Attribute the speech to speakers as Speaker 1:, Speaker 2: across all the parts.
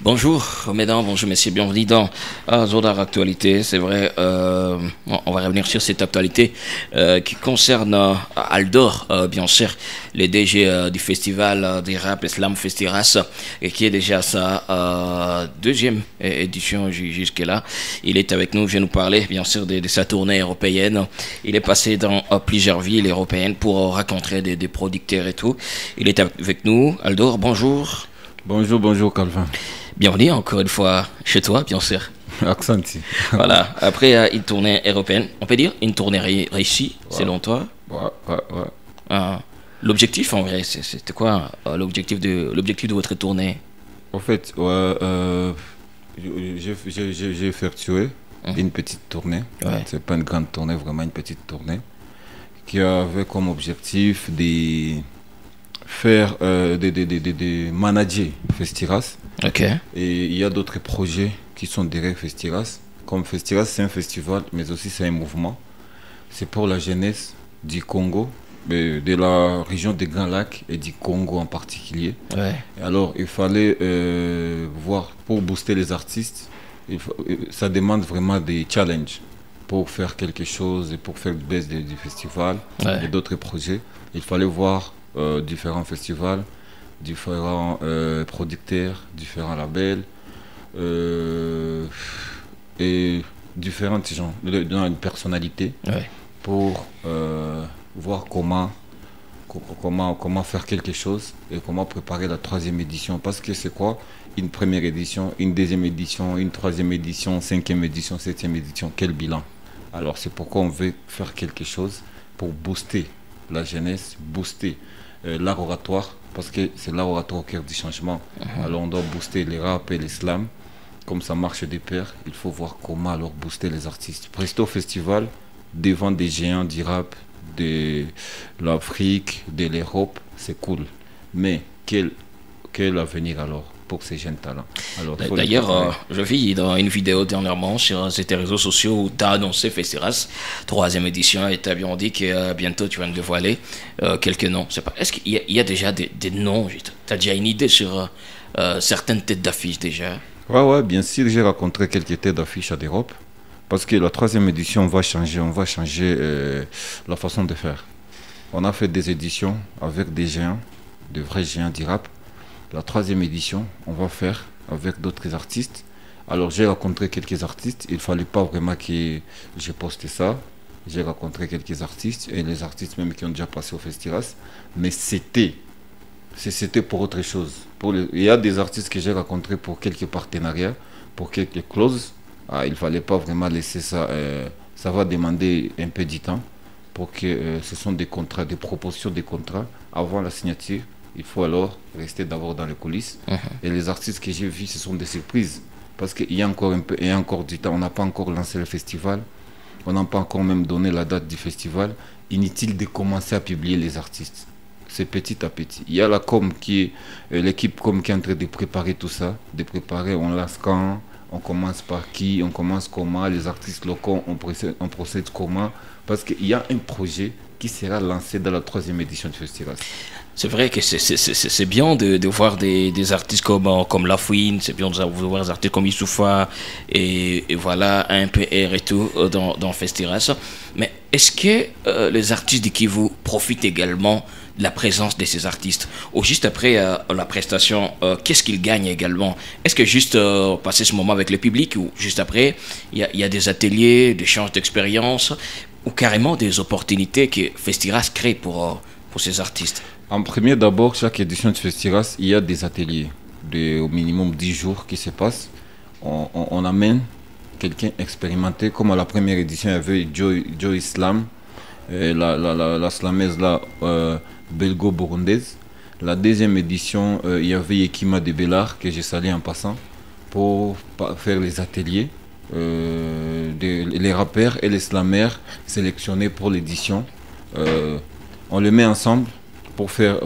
Speaker 1: Bonjour mesdames, bonjour messieurs, bienvenue dans Zodar Actualité. C'est vrai, on va revenir sur cette actualité qui concerne Aldor, bien sûr, le DG du festival du rap Slam Festiras, et qui est déjà à sa deuxième édition jusque-là. Il est avec nous, je vais nous parler bien sûr de sa tournée européenne. Il est passé dans plusieurs villes européennes pour rencontrer des producteurs et tout. Il est avec nous. Aldor, bonjour.
Speaker 2: Bonjour, bonjour Calvin.
Speaker 1: Bienvenue encore une fois chez toi, bien sûr.
Speaker 2: Accenti.
Speaker 1: Voilà, après une tournée européenne, on peut dire une tournée réussie,
Speaker 2: Ouais.
Speaker 1: selon toi.
Speaker 2: Ouais.
Speaker 1: L'objectif, en vrai, c'était quoi l'objectif de votre tournée?
Speaker 2: En fait, j'ai effectué une petite tournée.
Speaker 1: Ouais.
Speaker 2: C'est pas une grande tournée, vraiment une petite tournée qui avait comme objectif de faire de manager Festiras.
Speaker 1: Ok.
Speaker 2: Et il y a d'autres projets qui sont derrière Festiras. Comme Festiras, c'est un festival, mais aussi c'est un mouvement. C'est pour la jeunesse du Congo, de la région des Grands Lacs et du Congo en particulier.
Speaker 1: Ouais.
Speaker 2: Et alors, il fallait voir, pour booster les artistes, ça demande vraiment des challenges pour faire quelque chose et pour faire une baisse du festival
Speaker 1: Ouais.
Speaker 2: et d'autres projets. Il fallait voir différents festivals, différents producteurs, différents labels et différentes gens, dans une personnalité
Speaker 1: Ouais.
Speaker 2: pour voir comment faire quelque chose et comment préparer la troisième édition. Parce que c'est quoi? Une première édition, une deuxième édition, une troisième édition, cinquième édition, septième édition, quel bilan? Alors c'est pourquoi on veut faire quelque chose pour booster la jeunesse, booster l'art oratoire, parce que c'est l'art oratoire au cœur du changement. Alors on doit booster les rap et les slams, comme ça marche de pair. Il faut voir comment alors booster les artistes. Presto Festival, devant des géants du rap, de l'Afrique, de l'Europe, c'est cool. Mais quel avenir alors pour ces jeunes talents? Alors, faut les
Speaker 1: D'ailleurs,
Speaker 2: préparer.
Speaker 1: je vis dans une vidéo dernièrement sur tes réseaux sociaux où tu as annoncé Festiras, troisième édition, et tu as bien dit que bientôt tu vas nous dévoiler quelques noms. C'est pas, est-ce qu'il y a déjà des noms? Tu as déjà une idée sur certaines têtes d'affiche déjà?
Speaker 2: Ouais, bien sûr, j'ai rencontré quelques têtes d'affiche à l'Europe. Parce que la troisième édition, on va changer la façon de faire. On a fait des éditions avec des géants, de vrais géants du rap. La troisième édition, on va faire avec d'autres artistes. Alors j'ai rencontré quelques artistes, il ne fallait pas vraiment que je poste ça. J'ai rencontré quelques artistes, et les artistes même qui ont déjà passé au Festiras. Mais c'était pour autre chose. Il y a des artistes que j'ai rencontrés pour quelques partenariats, pour quelques clauses. Il ne fallait pas vraiment laisser ça. Ça va demander un peu du temps pour que ce sont des contrats, des propositions de contrats avant la signature. Il faut alors rester d'abord dans les coulisses. Et les artistes que j'ai vus, ce sont des surprises. Parce qu'il y a encore un peu, il y a encore du temps. On n'a pas encore lancé le festival. On n'a pas encore même donné la date du festival. Inutile de commencer à publier les artistes. C'est petit à petit. Il y a la com qui est l'équipe com qui est en train de préparer tout ça, de préparer, on lance quand, on commence par qui, on commence comment, les artistes locaux, on procède comment, parce qu'il y a un projet qui sera lancé dans la troisième édition du festival.
Speaker 1: C'est vrai que c'est bien de voir des artistes comme Lafouine, c'est bien de voir des artistes comme Youssoufa et voilà, un PR et tout dans Festiras. Mais est-ce que les artistes de Kivu profitent également de la présence de ces artistes? Ou juste après la prestation, qu'est-ce qu'ils gagnent également? Est-ce que juste passer ce moment avec le public, ou juste après, il y a des ateliers, des échanges d'expérience, ou carrément des opportunités que Festiras crée pour ces artistes?
Speaker 2: En premier, d'abord, chaque édition du Festiras, il y a des ateliers au minimum 10 jours qui se passent. On amène quelqu'un expérimenté, comme à la première édition, il y avait Joy Slam, la slameuse là, belgo-burundaise. La deuxième édition, il y avait Yekima de Bellard, que j'ai salé en passant, pour faire les ateliers. Les rappeurs et les slameurs sélectionnés pour l'édition. On les met ensemble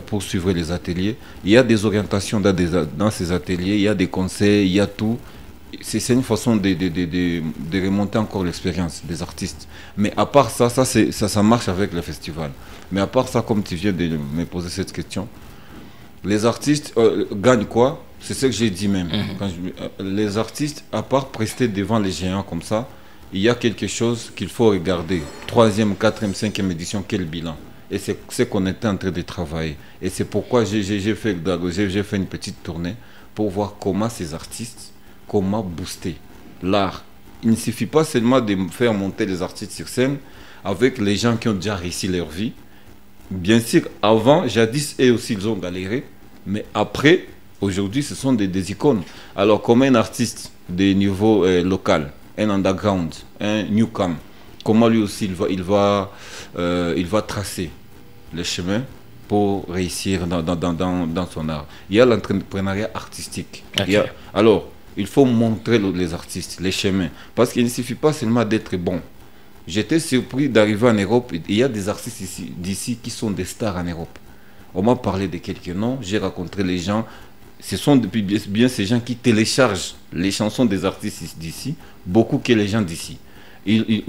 Speaker 2: pour suivre les ateliers. Il y a des orientations dans ces ateliers, il y a des conseils, il y a tout. C'est une façon de remonter encore l'expérience des artistes. Mais à part ça, ça marche avec le festival. Mais à part ça, comme tu viens de me poser cette question, les artistes gagnent quoi? C'est ce que j'ai dit même. Les artistes, à part prester devant les géants comme ça, il y a quelque chose qu'il faut regarder. 3e, 4e, 5e édition, quel bilan? Et c'est ce qu'on était en train de travailler. Et c'est pourquoi j'ai fait une petite tournée pour voir comment ces artistes, comment booster l'art. Il ne suffit pas seulement de faire monter les artistes sur scène avec les gens qui ont déjà réussi leur vie. Bien sûr, avant, jadis, eux aussi, ils ont galéré. Mais après, aujourd'hui, ce sont des icônes. Alors, comme un artiste de niveau local, un underground, un newcom, comment lui aussi il va tracer le chemin pour réussir dans son art. Il y a l'entrepreneuriat artistique.
Speaker 1: Okay.
Speaker 2: Alors, il faut montrer les artistes, les chemins. Parce qu'il ne suffit pas seulement d'être bon. J'étais surpris d'arriver en Europe. Il y a des artistes d'ici qui sont des stars en Europe. On m'a parlé de quelques noms, j'ai rencontré les gens. Ce sont bien ces gens qui téléchargent les chansons des artistes d'ici, beaucoup que les gens d'ici.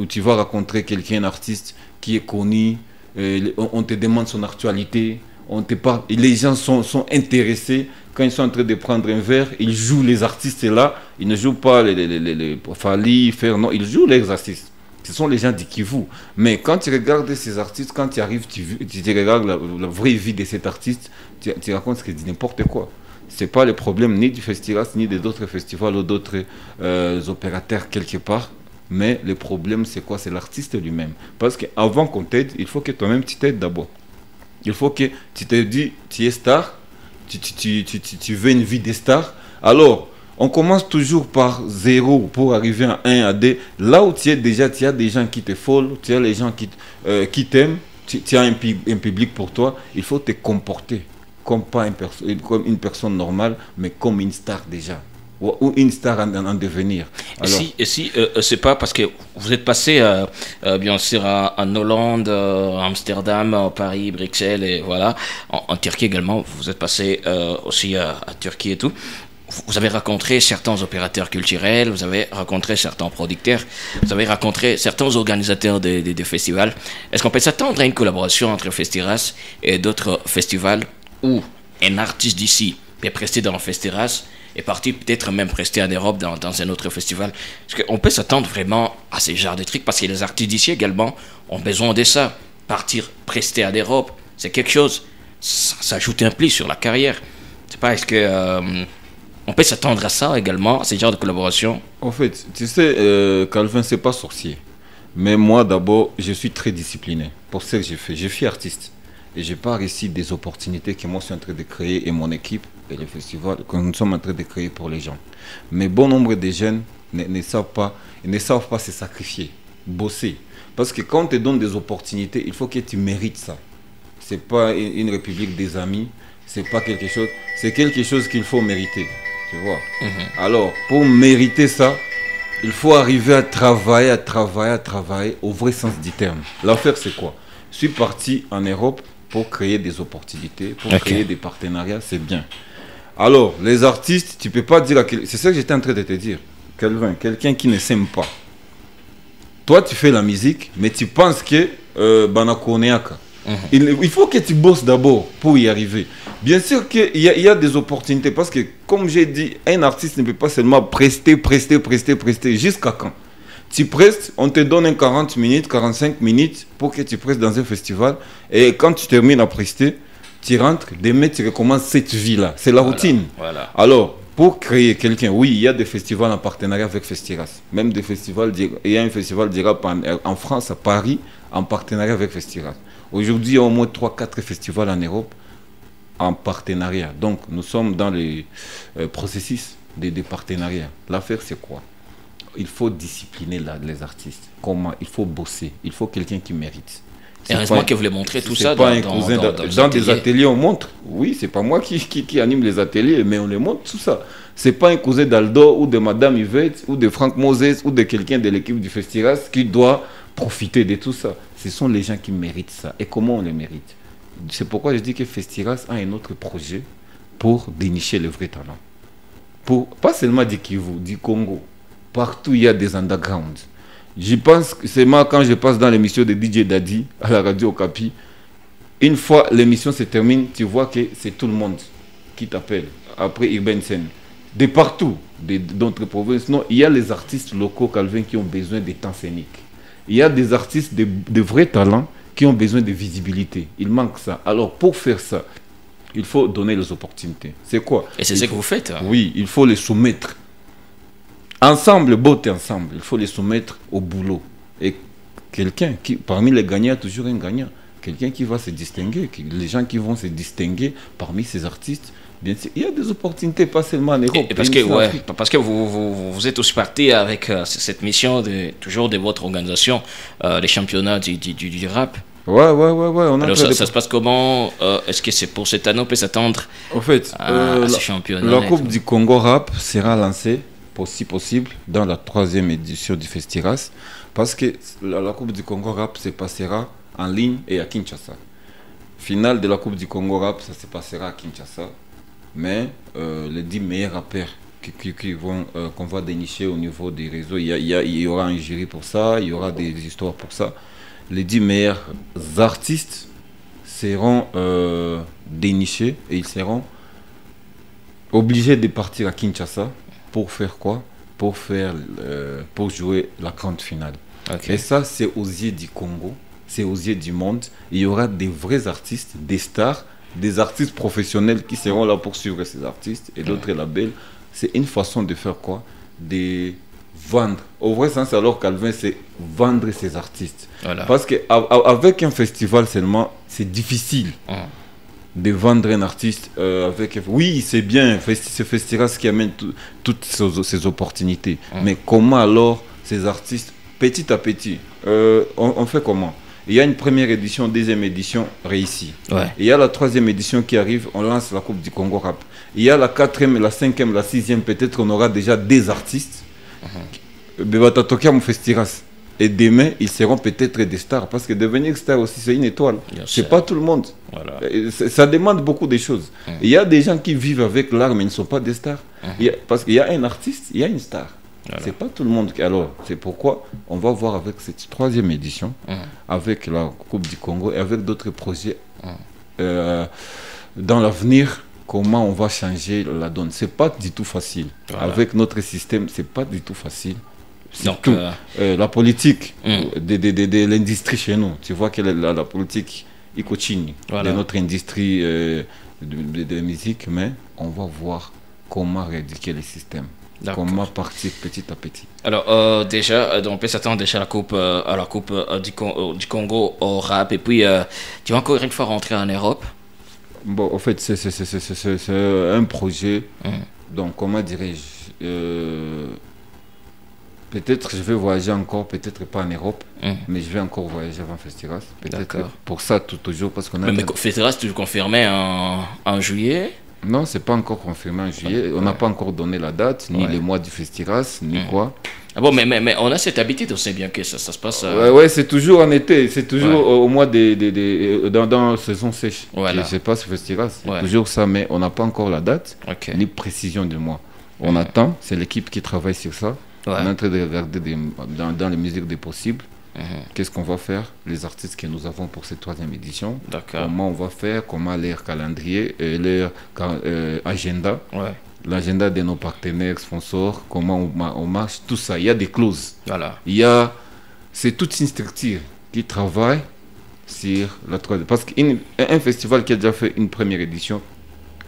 Speaker 2: Tu vas rencontrer quelqu'un, un artiste qui est connu, on te demande son actualité, on te parle, et les gens sont intéressés. Quand ils sont en train de prendre un verre, ils jouent les artistes là, ils ne jouent pas les Fali, non, ils jouent les artistes. Ce sont les gens du Kivu. Mais quand tu regardes ces artistes, quand tu arrives, tu regardes la vraie vie de cet artiste, tu racontes ce qu'il dit n'importe quoi. Ce n'est pas le problème ni du festival, ni d'autres festivals ou d'autres opérateurs quelque part. Mais le problème, c'est quoi? C'est l'artiste lui-même. Parce qu'avant qu'on t'aide, il faut que toi-même tu t'aides d'abord. Il faut que tu te dis, tu es star, tu veux une vie de star. Alors, on commence toujours par 0 pour arriver à 1, à 2. Là où tu es déjà, tu as des gens qui te follow, tu as les gens qui t'aiment, tu as un public pour toi. Il faut te comporter comme une personne normale, mais comme une star déjà. Ou une star en devenir. Alors,
Speaker 1: si c'est pas parce que vous êtes passé bien sûr en Hollande, Amsterdam, Paris, Bruxelles et voilà, en Turquie également, vous êtes passé aussi à Turquie et tout. Vous avez rencontré certains opérateurs culturels, vous avez rencontré certains producteurs, vous avez rencontré certains organisateurs de festivals. Est-ce qu'on peut s'attendre à une collaboration entre Festiras et d'autres festivals où un artiste d'ici peut prester dans le Festiras et parti peut-être même prester en Europe dans un autre festival? Est-ce qu'on peut s'attendre vraiment à ce genre de trucs? Parce que les artistes d'ici également ont besoin de ça. Partir prester en Europe, c'est quelque chose. Ça ajoute un pli sur la carrière. C'est pas, est-ce que on peut s'attendre à ça également, à ce genre de collaboration?
Speaker 2: En fait, tu sais, Calvin, c'est pas sorcier. Mais moi, d'abord, je suis très discipliné pour ce que j'ai fait. Je suis artiste. Et je pars ici des opportunités que moi je suis en train de créer et mon équipe et le festival que nous sommes en train de créer pour les gens. Mais bon nombre de jeunes ne savent pas se sacrifier, bosser. Parce que quand on te donne des opportunités, il faut que tu mérites ça. Ce n'est pas une république des amis, c'est pas quelque chose, c'est quelque chose qu'il faut mériter. Tu vois. Alors, pour mériter ça, il faut arriver à travailler au vrai sens du terme. L'affaire, c'est quoi? Je suis parti en Europe pour créer des opportunités, pour créer des partenariats, c'est bien. Alors, les artistes, tu ne peux pas dire... C'est ça que j'étais en train de te dire. Calvin, quelqu'un qui ne s'aime pas. Toi, tu fais la musique, mais tu penses que Banakoneaka. Il faut que tu bosses d'abord pour y arriver. Bien sûr qu'il y a des opportunités, parce que, comme j'ai dit, un artiste ne peut pas seulement prester, jusqu'à quand? Tu prestes, on te donne 40 minutes, 45 minutes pour que tu prestes dans un festival. Et quand tu termines à prester, tu rentres, demain tu recommences cette vie-là. C'est la routine. Voilà. Alors, pour créer quelqu'un, oui, il y a des festivals en partenariat avec Festiras. Même des festivals, il y a un festival de rap en France, à Paris, en partenariat avec Festiras. Aujourd'hui, il y a au moins 3-4 festivals en Europe en partenariat. Donc, nous sommes dans les processus des partenariats. L'affaire, c'est quoi? Il faut discipliner les artistes. Comment? Il faut bosser. Il faut quelqu'un qui mérite.
Speaker 1: Heureusement que vous voulez montrer tout ça
Speaker 2: dans des ateliers. On montre. Oui, c'est pas moi qui anime les ateliers, mais on les montre tout ça. C'est pas un cousin d'Aldo ou de Madame Yvette ou de Franck Moses ou de quelqu'un de l'équipe du Festiras qui doit profiter de tout ça. Ce sont les gens qui méritent ça. Et comment on les mérite? C'est pourquoi je dis que Festiras a un autre projet pour dénicher les vrais talents. Pas seulement du Kivu, du Congo. Partout, il y a des undergrounds. Je pense que c'est moi, quand je passe dans l'émission de DJ Daddy à la radio Okapi, une fois l'émission se termine, tu vois que c'est tout le monde qui t'appelle. après Urbain Sen. De partout, d'autres provinces. Non, il y a les artistes locaux, Calvin, qui ont besoin de temps scénique. Il y a des artistes de vrais talents qui ont besoin de visibilité. Il manque ça. Alors, pour faire ça, il faut donner les opportunités. C'est quoi?
Speaker 1: Et c'est ce que vous faites, hein?
Speaker 2: Oui, il faut les soumettre. Ensemble, beauté ensemble. Il faut les soumettre au boulot. Et quelqu'un qui, parmi les gagnants, il y a toujours un gagnant. Quelqu'un qui va se distinguer. Les gens qui vont se distinguer parmi ces artistes. Bien sûr, il y a des opportunités, pas seulement en Europe.
Speaker 1: Et parce que vous êtes aussi parti avec cette mission toujours de votre organisation, les championnats du rap.
Speaker 2: Ouais.
Speaker 1: Alors ça se passe comment? Est-ce que c'est pour cette année, on peut s'attendre
Speaker 2: en fait,
Speaker 1: à ce championnat?
Speaker 2: La Coupe du Congo Rap sera lancée, si possible, dans la 3e édition du Festiras. Parce que la Coupe du Congo Rap se passera en ligne et à Kinshasa. Finale de la Coupe du Congo Rap, ça se passera à Kinshasa. Mais les 10 meilleurs rappeurs qu'on va dénicher au niveau des réseaux, il y aura un jury pour ça, il y aura des histoires pour ça. Les 10 meilleurs artistes seront dénichés et ils seront obligés de partir à Kinshasa pour faire quoi? Pour jouer la grande finale. Okay. Et ça, c'est aux yeux du Congo, c'est aux yeux du monde. Il y aura des vrais artistes, des stars, des artistes professionnels qui seront là pour suivre ces artistes et d'autres labels. C'est une façon de faire quoi? De vendre. Au vrai sens, alors Calvin, c'est vendre ses artistes. Voilà. Parce qu'avec un festival seulement, c'est difficile de vendre un artiste avec... Oui, c'est bien, c'est Festiras qui amène toutes ces opportunités. Mais comment alors ces artistes, petit à petit, on fait comment? Il y a une première édition, deuxième édition réussie. Ouais. Il y a la 3e édition qui arrive, on lance la Coupe du Congo Rap. Il y a la 4e, la 5e, la 6e, peut-être on aura déjà des artistes. Et demain, ils seront peut-être des stars. Parce que devenir star aussi, c'est une étoile. C'est pas tout le monde. Voilà. Ça demande beaucoup de choses. Il y a des gens qui vivent avec l'art, mais ils ne sont pas des stars. Parce qu'il y a un artiste, il y a une star. Voilà. C'est pas tout le monde. Alors, c'est pourquoi on va voir avec cette 3e édition, avec la Coupe du Congo et avec d'autres projets dans l'avenir, comment on va changer la donne. C'est pas du tout facile. Voilà. Avec notre système, c'est pas du tout facile. Donc, la politique de l'industrie chez nous, tu vois que la politique icotine de notre industrie de musique, mais on va voir comment éradiquer les systèmes. Comment partir petit à petit.
Speaker 1: Alors déjà, on peut s'attendre déjà à la coupe du Congo au rap. Et puis, tu vas encore une fois rentrer en Europe?
Speaker 2: Bon, en fait, c'est un projet. Donc, comment dirais-je, peut-être je vais voyager encore, peut-être pas en Europe, mais je vais encore voyager avant Festiras. Peut-être pour ça, toujours, parce qu'on a...
Speaker 1: Mais Festiras, tu le confirmais en juillet?
Speaker 2: Non, c'est pas encore confirmé en juillet. On n'a pas encore donné la date, ni le mois du Festiras, ni quoi.
Speaker 1: Ah bon, mais on a cette habitude, on sait bien que ça se passe...
Speaker 2: Ouais, c'est toujours en été, c'est toujours au mois dans la saison sèche. Voilà. Je sais pas ce Festiras, c'est toujours ça, mais on n'a pas encore la date, ni précision du mois. On attend, c'est l'équipe qui travaille sur ça. On est en train de regarder dans les musiques des possibles. Qu'est-ce qu'on va faire, les artistes que nous avons pour cette 3e édition, comment on va faire, comment leur calendrier, leur agenda, l'agenda de nos partenaires, sponsors, comment on marche, tout ça. Il y a des clauses. Voilà. C'est toute une structure qui travaille sur la 3e. Parce qu'un festival qui a déjà fait une première édition,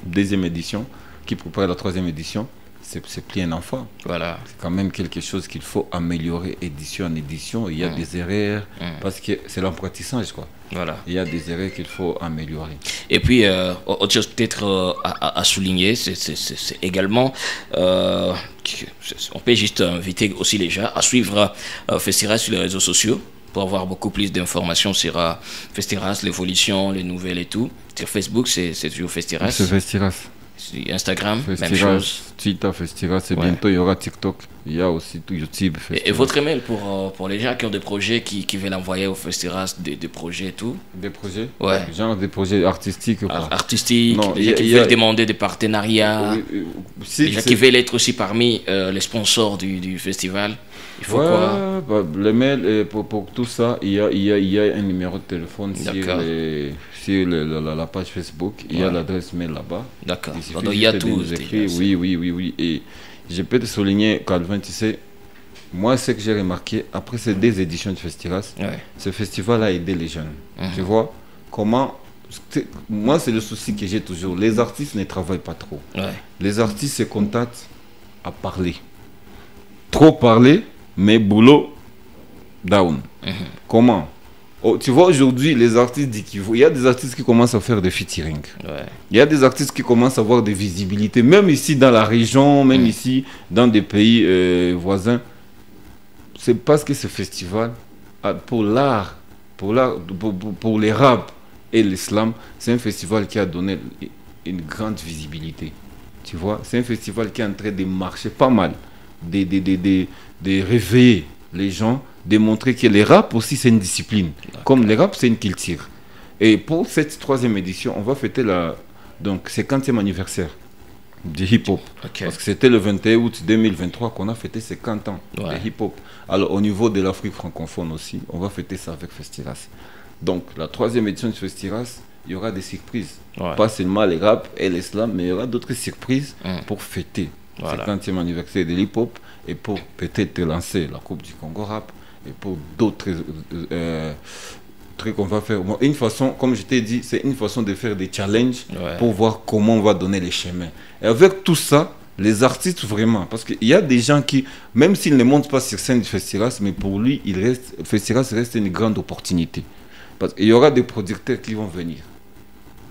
Speaker 2: deuxième édition, qui prépare la 3e édition, c'est plus un enfant. Voilà. C'est quand même quelque chose qu'il faut améliorer édition en édition. Il y a des erreurs, parce que c'est l'apprentissage, quoi. Voilà. Il y a des erreurs qu'il faut améliorer.
Speaker 1: Et puis, autre chose peut-être à souligner, c'est également, on peut juste inviter aussi les gens à suivre Festiras sur les réseaux sociaux pour avoir beaucoup plus d'informations sur Festiras, l'évolution, les nouvelles et tout. Sur Facebook, c'est toujours Festiras.
Speaker 2: C'est Festiras.
Speaker 1: Instagram,
Speaker 2: Festiras,
Speaker 1: même chose.
Speaker 2: Twitter, Festiras, et bientôt il y aura TikTok. Il y a aussi tout YouTube.
Speaker 1: Et votre email pour les gens qui ont des projets, qui veulent envoyer au Festiras des projets et tout?
Speaker 2: Des projets? Ouais. Genre des projets artistiques ou pas?
Speaker 1: Artistiques, les gens qui veulent demander des partenariats, les gens qui veulent être aussi parmi les sponsors du festival. Il faut quoi?
Speaker 2: Le mail, pour tout ça, il y a un numéro de téléphone sur la page Facebook. Il y a l'adresse mail là-bas. D'accord. suffit
Speaker 1: Donc, il y a
Speaker 2: juste de
Speaker 1: tout.
Speaker 2: nous écrire. Oui. Et je peux te souligner, Calvin, tu sais, moi, ce que j'ai remarqué, après ces 2 éditions de Festiras, ce festival a aidé les jeunes. Tu vois, comment... Moi, c'est le souci que j'ai toujours. Les artistes ne travaillent pas trop. Les artistes se contentent à parler. Trop parler, mais boulot down. Comment? Tu vois, aujourd'hui, les artistes d'Ikivu, il y a des artistes qui commencent à faire des featuring. Il y a des artistes qui commencent à avoir des visibilités, même ici dans la région, même ici dans des pays voisins. C'est parce que ce festival, pour l'art, pour les rap et l'islam, c'est un festival qui a donné une grande visibilité. Tu vois, c'est un festival qui est en train de marcher pas mal, de réveiller les gens, de montrer que les rap aussi c'est une discipline, comme les rap c'est une culture. Et pour cette 3e édition, on va fêter donc 50e anniversaire du hip-hop. Parce que c'était le 21 août 2023 qu'on a fêté 50 ans de hip-hop. Alors au niveau de l'Afrique francophone aussi, on va fêter ça avec Festiras. Donc la 3e édition de Festiras, il y aura des surprises. Pas seulement les rap et l'islam, mais il y aura d'autres surprises pour fêter le 50e anniversaire de l'hip-hop et pour peut-être lancer la Coupe du Congo rap et pour d'autres trucs qu'on va faire. Bon, une façon, comme je t'ai dit, c'est une façon de faire des challenges pour voir comment on va donner les chemins. Et avec tout ça, les artistes vraiment, parce qu'il y a des gens qui, même s'ils ne montent pas sur scène du Festiras, mais pour lui, Festiras reste une grande opportunité. Parce qu'il y aura des producteurs qui vont venir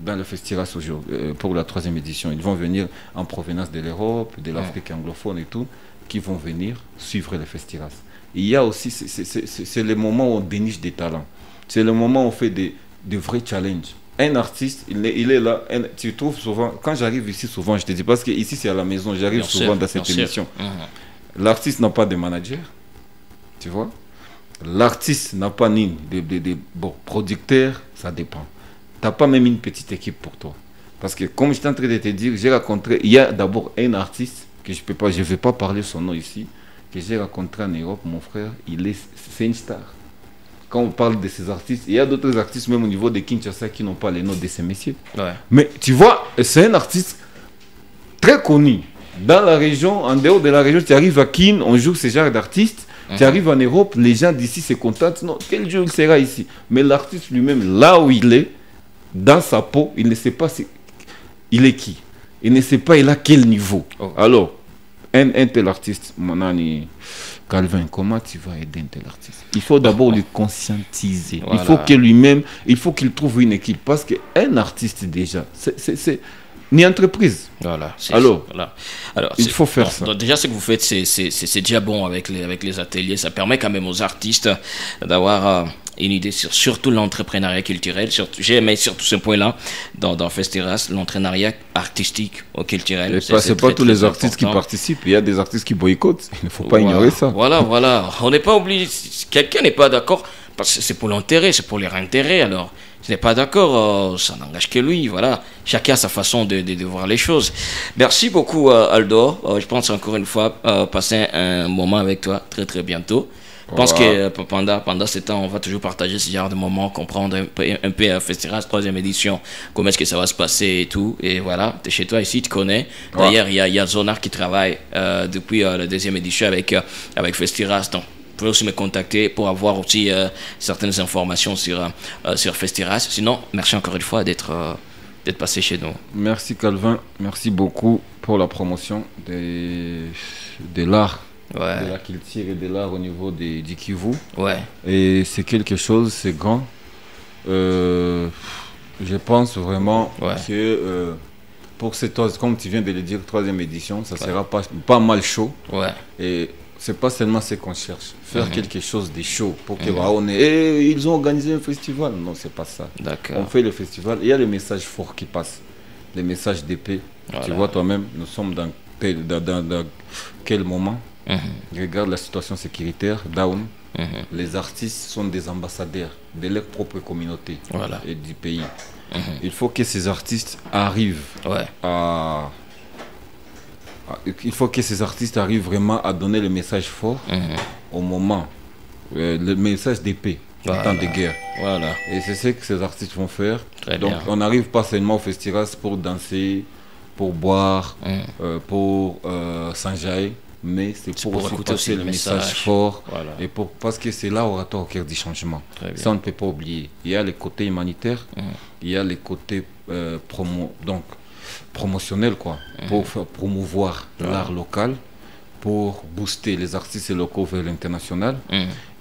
Speaker 2: dans le Festiras aujourd'hui, pour la 3e édition. Ils vont venir en provenance de l'Europe, de l'Afrique anglophone et tout, qui vont venir suivre le Festiras. Il y a aussi, c'est le moment où on déniche des talents. C'est le moment où on fait des vrais challenges. Un artiste, il est là. Tu trouves souvent, quand j'arrive ici, souvent, je te dis, parce que ici c'est à la maison, j'arrive souvent dans cette émission. L'artiste n'a pas de manager, tu vois. L'artiste n'a pas ni bon, producteur, ça dépend. Tu n'as pas même une petite équipe pour toi. Parce que comme je suis en train de te dire, j'ai rencontré, il y a d'abord un artiste, que je ne vais pas parler son nom ici, que j'ai rencontré en Europe, mon frère, c'est une star. Quand on parle de ces artistes, il y a d'autres artistes même au niveau de Kinshasa qui n'ont pas les noms de ces messieurs. Mais tu vois, c'est un artiste très connu. Dans la région, en dehors de la région, tu arrives à Kin, on joue ce genre d'artistes. Tu arrives en Europe, les gens d'ici se contentent. Non, quel jour il sera ici? Mais l'artiste lui-même, là où il est, dans sa peau, il ne sait pas il est qui. Il ne sait pas il a quel niveau. Alors, un tel artiste, mon ami Calvin, comment tu vas aider un tel artiste? Il faut d'abord le conscientiser. Il faut que lui-même, il faut qu'il trouve une équipe. Parce qu'un artiste déjà, c'est une entreprise. Alors, il faut faire ça.
Speaker 1: Donc déjà, ce que vous faites, c'est déjà bon avec les ateliers. Ça permet quand même aux artistes d'avoir une idée sur surtout l'entrepreneuriat culturel. J'ai aimé surtout ce point-là dans Festiras, l'entrepreneuriat artistique ou culturel.
Speaker 2: C'est pas tous les artistes qui participent. Il y a des artistes qui boycottent. Il ne faut pas ignorer ça.
Speaker 1: Voilà. On n'est pas obligé. Quelqu'un n'est pas d'accord parce que c'est pour l'intérêt, c'est pour leur intérêt. Alors, je n'ai pas d'accord, ça n'engage que lui. Voilà, chacun a sa façon de voir les choses. Merci beaucoup, Aldo. Je pense encore une fois passer un moment avec toi très très bientôt. Je pense que pendant ce temps, on va toujours partager ce genre de moments, comprendre un peu à Festiras 3e édition, comment est-ce que ça va se passer et tout. Et voilà, tu es chez toi ici, tu connais. D'ailleurs, il y a Zonar qui travaille depuis la 2e édition avec Festiras. Donc, vous pouvez aussi me contacter pour avoir aussi certaines informations sur Festiras. Sinon, merci encore une fois d'être passé chez nous.
Speaker 2: Merci Calvin, merci beaucoup pour la promotion de l'art. De la culture et de l'art au niveau du Kivu. Et c'est quelque chose, c'est grand. Je pense vraiment que pour cette, comme tu viens de le dire, 3e édition, ça sera pas mal chaud. Et c'est pas seulement ce qu'on cherche. Faire quelque chose de chaud pour que on ait, ils ont organisé un festival. Non, c'est pas ça. On fait le festival. Il y a les messages forts qui passent. Les messages d'épée. Tu vois toi-même, nous sommes dans quel moment? Regarde la situation sécuritaire, down. Les artistes sont des ambassadeurs de leur propre communauté et du pays. Il faut que ces artistes arrivent il faut que ces artistes arrivent vraiment à donner le message fort au moment, le message d'épée en temps de guerre. Et c'est ce que ces artistes vont faire. Donc on n'arrive pas seulement au Festiras pour danser, pour boire, pour s'enjailler, mais c'est pour aussi
Speaker 1: écouter
Speaker 2: passer
Speaker 1: aussi
Speaker 2: le message fort,
Speaker 1: Voilà.
Speaker 2: et parce que c'est là oratoire au cœur du changement. Ça, on ne peut pas oublier. Il y a les côtés humanitaires, il y a les côtés promotionnels, quoi, pour promouvoir l'art local, pour booster les artistes locaux vers l'international.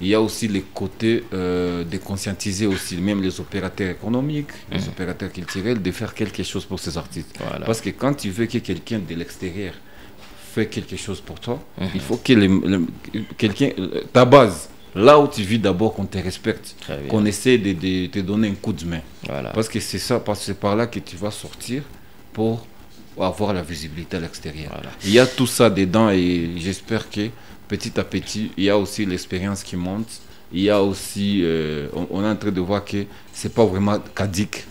Speaker 2: Il y a aussi les côtés de conscientiser aussi, même les opérateurs économiques, les opérateurs culturels, de faire quelque chose pour ces artistes.
Speaker 1: Voilà.
Speaker 2: Parce que quand tu veux que quelqu'un de l'extérieur fait quelque chose pour toi, il faut que quelqu'un, ta base, là où tu vis d'abord, qu'on te respecte, qu'on essaie de te donner un coup de main.
Speaker 1: Voilà.
Speaker 2: Parce que c'est ça, parce que c'est par là que tu vas sortir pour avoir la visibilité à l'extérieur. Voilà. Il y a tout ça dedans et j'espère que petit à petit, il y a aussi l'expérience qui monte. Il y a aussi, on est en train de voir que c'est pas vraiment cadique.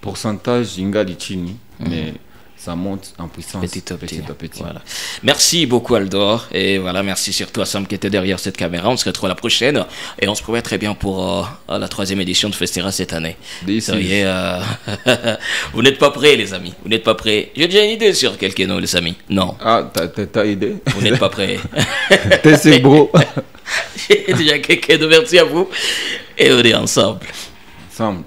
Speaker 2: Pourcentage, Ingali Chini, mais ça monte en puissance petit à petit.
Speaker 1: Voilà. Merci beaucoup Aldor et voilà, merci surtout à Sam qui était derrière cette caméra. On se retrouve la prochaine et on se promet très bien pour la 3e édition de Festera cette année. Ça y est, vous n'êtes pas prêts les amis, vous n'êtes pas prêts. J'ai déjà une idée sur quelqu'un les amis. Non.
Speaker 2: Ah, t'as idée.
Speaker 1: Vous n'êtes pas prêts.
Speaker 2: C'est beau.
Speaker 1: J'ai déjà quelqu'un de merci à vous et on est ensemble.
Speaker 2: Ensemble.